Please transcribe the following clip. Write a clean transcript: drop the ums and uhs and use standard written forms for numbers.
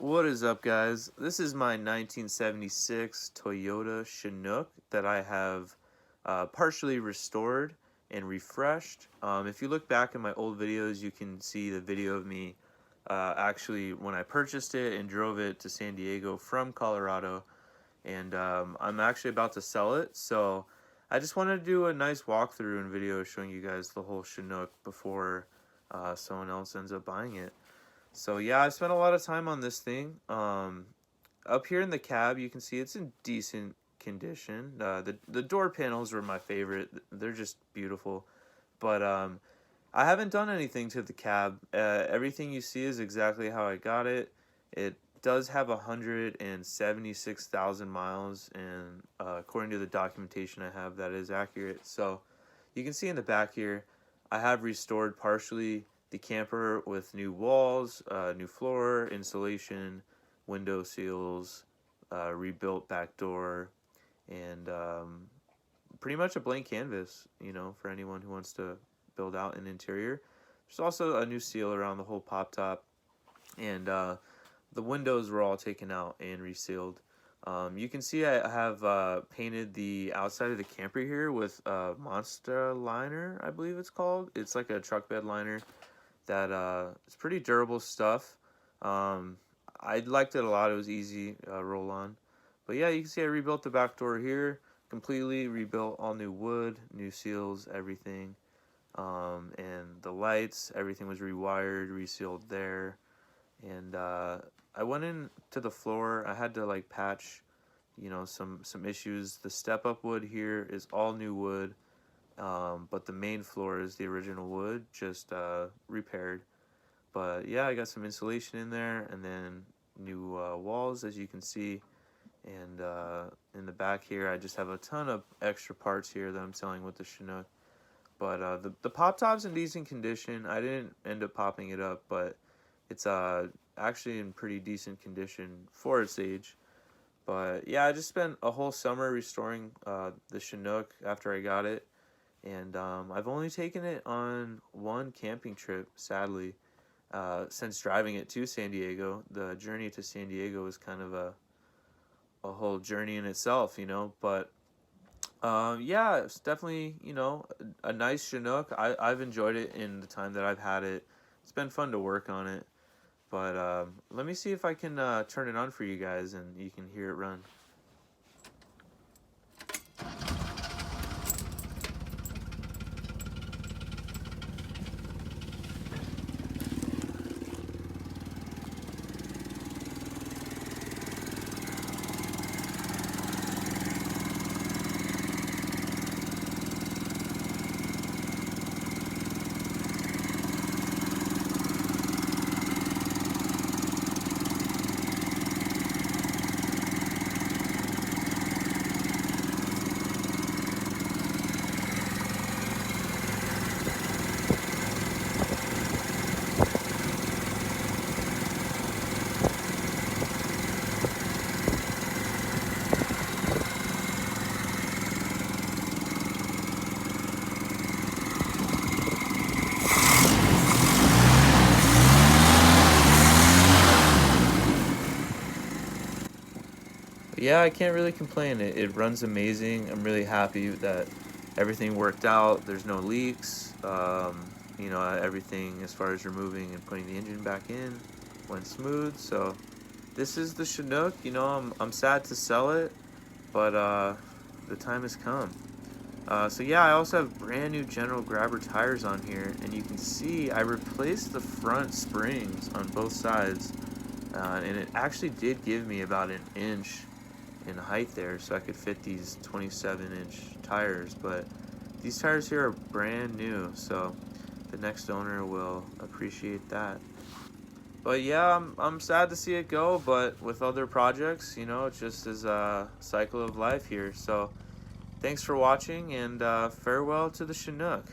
What is up, guys? This is my 1976 Toyota Chinook that I have partially restored and refreshed. If you look back in my old videos, you can see the video of me actually when I purchased it and drove it to San Diego from Colorado. And I'm actually about to sell it, so I just wanted to do a nice walkthrough and video showing you guys the whole Chinook before someone else ends up buying it. So yeah, I spent a lot of time on this thing. Up here in the cab, you can see it's in decent condition. The door panels were my favorite. They're just beautiful. But I haven't done anything to the cab. Everything you see is exactly how I got it. It does have 176,000 miles, and according to the documentation I have, that is accurate. So you can see in the back here, I have restored partially the camper with new walls, new floor, insulation, window seals, rebuilt back door, and pretty much a blank canvas, you know, for anyone who wants to build out an interior. There's also a new seal around the whole pop top, and the windows were all taken out and resealed. You can see I have painted the outside of the camper here with Monster liner, I believe it's called. It's like a truck bed liner that it's pretty durable stuff. I liked it a lot. It was easy roll on. But yeah, you can see I rebuilt the back door here, completely rebuilt, all new wood, new seals, everything. And the lights, everything was rewired, resealed there. And I went into the floor. I had to like patch, you know, some issues. The step up wood here is all new wood. But the main floor is the original wood, just repaired. But yeah, I got some insulation in there, and then new walls, as you can see. And in the back here, I just have a ton of extra parts here that I'm selling with the Chinook. But the pop top's in decent condition. I didn't end up popping it up, but it's actually in pretty decent condition for its age. But yeah, I just spent a whole summer restoring the Chinook after I got it. And I've only taken it on one camping trip, sadly, since driving it to San Diego. The journey to San Diego was kind of a whole journey in itself, you know. But yeah, it's definitely, you know, a nice Chinook. I've enjoyed it in the time that I've had it. It's been fun to work on it. But let me see if I can turn it on for you guys and you can hear it run. Yeah, I can't really complain. It runs amazing. I'm really happy that everything worked out. There's no leaks. You know, everything as far as removing and putting the engine back in went smooth. So this is the Chinook. You know, I'm sad to sell it, but the time has come. So yeah, I also have brand new General Grabber tires on here, and you can see I replaced the front springs on both sides, and it actually did give me about an inch in height there, so I could fit these 27-inch tires. But these tires here are brand new, so the next owner will appreciate that. But yeah, I'm sad to see it go, but with other projects, you know, it just is a cycle of life here. So thanks for watching, and farewell to the Chinook.